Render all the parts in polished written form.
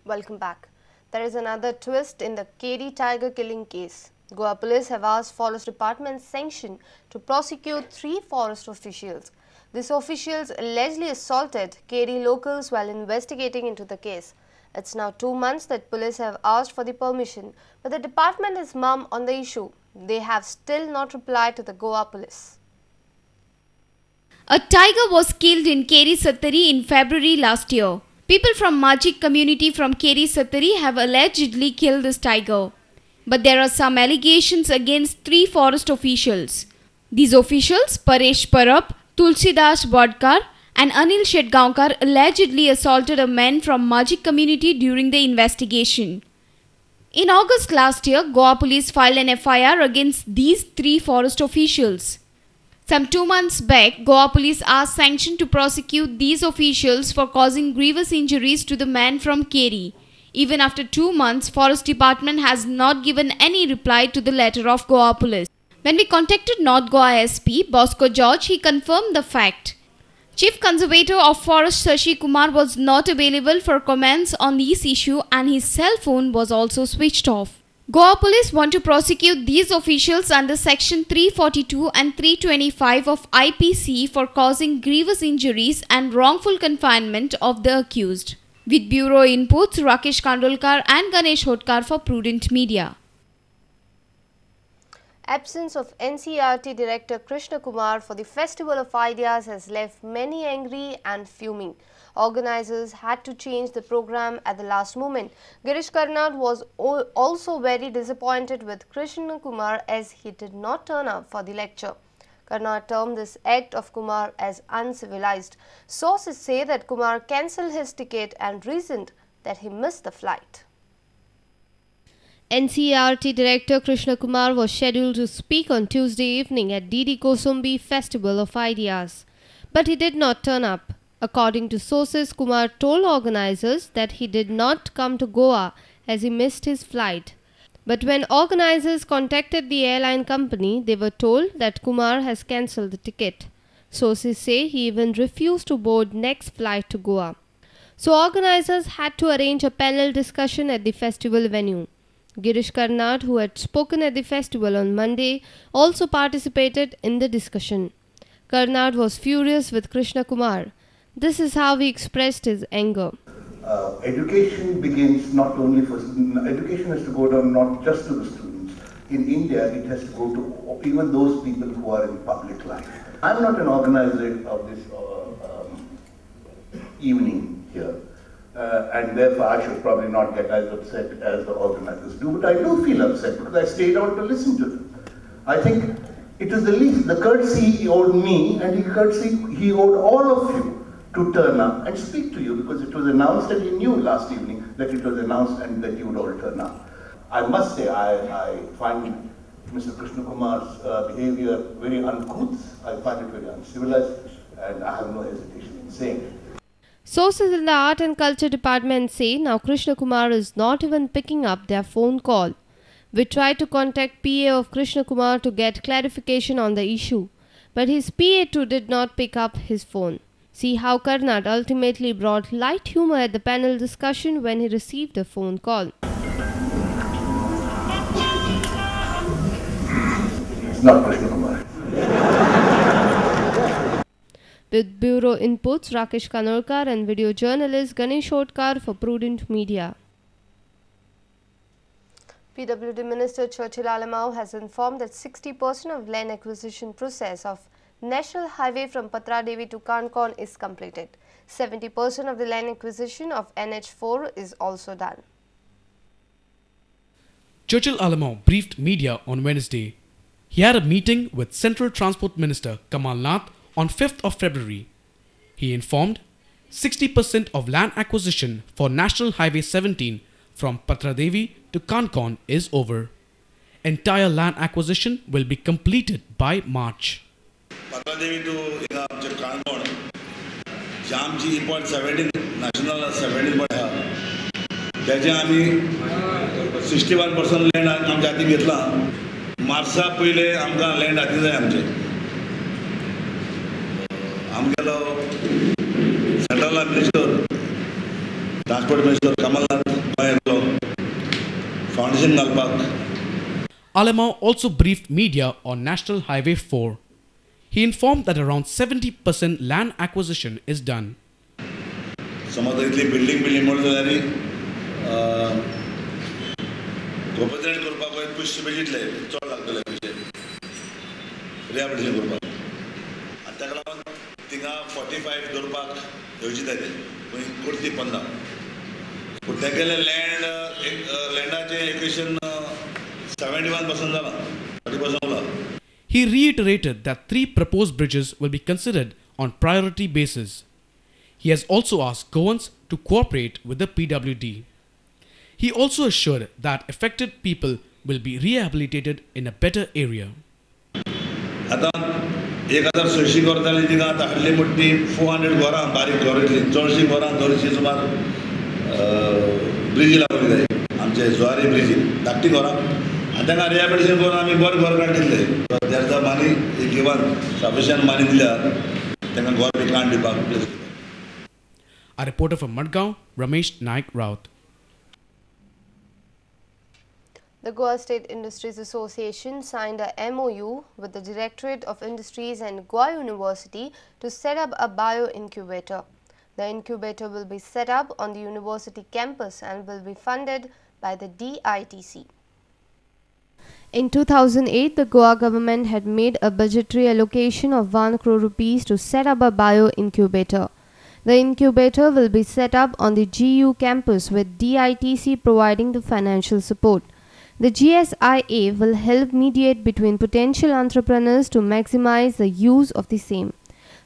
Welcome back. There is another twist in the Keri tiger killing case. Goa police have asked Forest Department sanction to prosecute 3 forest officials. These officials allegedly assaulted Keri locals while investigating into the case. It's now 2 months that police have asked for the permission, but the department is mum on the issue. They have still not replied to the Goa police. A tiger was killed in Keri Sattari in February last year. People from Majik community from Keri Sattari have allegedly killed this tiger. But there are some allegations against 3 forest officials. These officials, Paresh Parab, Tulsidas Wadkar and Anil Shetgaonkar, allegedly assaulted a man from Majik community during the investigation. In August last year, Goa police filed an FIR against these 3 forest officials. Some 2 months back, Goa police asked sanction to prosecute these officials for causing grievous injuries to the man from Keri. Even after 2 months, Forest Department has not given any reply to the letter of Goa police. When we contacted North Goa SP, Bosco George, he confirmed the fact. Chief Conservator of Forest Shashi Kumar was not available for comments on this issue and his cell phone was also switched off. Goa police want to prosecute these officials under section 342 and 325 of IPC for causing grievous injuries and wrongful confinement of the accused. With bureau inputs, Rakesh Kandolkar and Ganesh Hotkar for Prudent Media. Absence of NCERT Director Krishna Kumar for the Festival of Ideas has left many angry and fuming. Organizers had to change the program at the last moment. Girish Karnad was also very disappointed with Krishna Kumar as he did not turn up for the lecture. Karnad termed this act of Kumar as uncivilized. Sources say that Kumar cancelled his ticket and reasoned that he missed the flight. NCERT Director Krishna Kumar was scheduled to speak on Tuesday evening at DD Kosumbi Festival of Ideas, but he did not turn up. According to sources, Kumar told organizers that he did not come to Goa as he missed his flight. But when organizers contacted the airline company, they were told that Kumar has cancelled the ticket. Sources say he even refused to board next flight to Goa. So organizers had to arrange a panel discussion at the festival venue. Girish Karnad, who had spoken at the festival on Monday, also participated in the discussion. Karnad was furious with Krishna Kumar. This is how he expressed his anger. Education begins not only for education has to go down not just to the students. In India, it has to go to even those people who are in public life. I'm not an organizer of this evening here, and therefore I should probably not get as upset as the organizers do. But I do feel upset because I stayed out to listen to them. I think it is the courtesy he owed me, and he owed all of you to turn up and speak to you, because it was announced and he knew last evening that it was announced and that you would all turn up. I must say I find Mr. Krishna Kumar's behavior very uncouth. I find it very uncivilized, and I have no hesitation in saying it. Sources in the Art and Culture Department say now Krishna Kumar is not even picking up their phone call. We tried to contact PA of Krishna Kumar to get clarification on the issue, but his PA too did not pick up his phone. See how Karnad ultimately brought light humor at the panel discussion when he received a phone call. It's not Krishna Kumar. With bureau inputs, Rakesh Kandolkar and video journalist Ganesh Hotkar for Prudent Media. PWD Minister Churchill Alamau has informed that 60% of land acquisition process of National Highway from Patra Devi to Kankon is completed. 70% of the land acquisition of NH4 is also done. Churchill Alamau briefed media on Wednesday. He had a meeting with Central Transport Minister Kamal Nath on 5th of February. He informed 60% of land acquisition for National Highway 17 from Patra Devi to Kankon is over. Entire land acquisition will be completed by March. Patra Devi to Kankon, Jamji 17 national 17 बढा. त्याचे आम्ही 61% land आमच्या हाती घेतला. मार्चा पहिले आमकां land हाती जाय आमचे. आमगेलो additional minister, transport minister Kamal Nath, foundation Nalpak. Alamau also briefed media on National Highway 4. He informed that around 70% land acquisition is done. Some of the building more than Gopadan Gurpa going push to visit late, it's all like the level. Rehabilitation Gurpa. At the Kalaman, Tinga 45 Gurpak, Yojita, going Kurti Panda. Put take a land acquisition 71%. 30%. He reiterated that 3 proposed bridges will be considered on priority basis. He has also asked Goans to cooperate with the PWD. He also assured that affected people will be rehabilitated in a better area. आता 1060 घरांतली तिका आता हल्ली मोठी 400 घरां बारीक घरांतली 400 घरां 200 सुमार ब्रिजी लावली जाय आमचे जुवारी ब्रिजी धाकटी घरां आनी तांकां रिहॅबिलिटेशन करून आमी बरें घर काडिल्ले there the money given sufficient money दिल्यार तांकां घर बी काण दिवपाक प्लेस दिवपाक. A reporter from Madgaon, Ramesh Naik Raut. The Goa State Industries Association signed a MOU with the Directorate of Industries and Goa University to set up a bio-incubator. The incubator will be set up on the university campus and will be funded by the DITC. In 2008, the Goa government had made a budgetary allocation of 1 crore rupees to set up a bio-incubator. The incubator will be set up on the GU campus with DITC providing the financial support. The GSIA will help mediate between potential entrepreneurs to maximize the use of the same.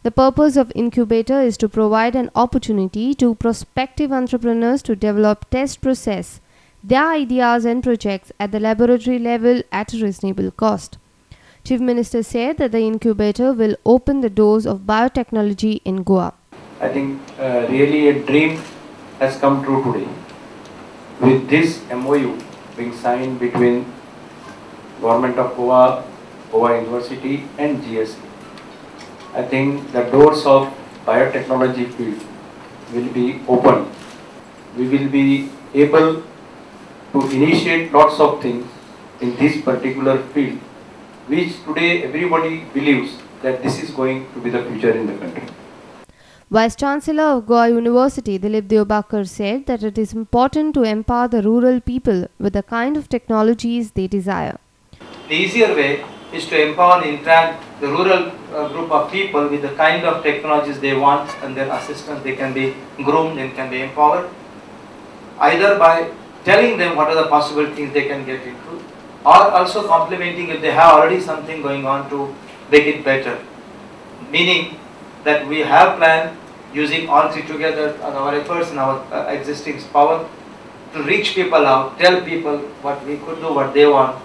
The purpose of incubator is to provide an opportunity to prospective entrepreneurs to develop test process their ideas and projects at the laboratory level at a reasonable cost. Chief Minister said that the incubator will open the doors of biotechnology in Goa. I think really a dream has come true today. With this MOU being signed between Government of Goa, Goa University and GSE, I think the doors of biotechnology field will be open. We will be able to initiate lots of things in this particular field, which today everybody believes that this is going to be the future in the country. Vice Chancellor of Goa University, Dilip Deobakar, said that it is important to empower the rural people with the kind of technologies they desire. The easier way is to empower and interact the rural group of people with the kind of technologies they want and their assistance. They can be groomed and can be empowered, either by telling them what are the possible things they can get into, or also complementing if they have already something going on to make it better. Meaning that we have planned using all three together and our efforts and our existing power to reach people out, tell people what we could do, what they want,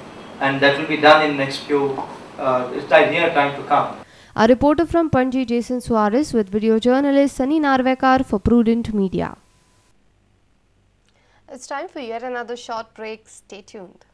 and that will be done in next few near time to come. A reporter from Panji, Jason Suarez, with video journalist Sunny Narvekar for Prudent Media. It's time for yet another short break. Stay tuned.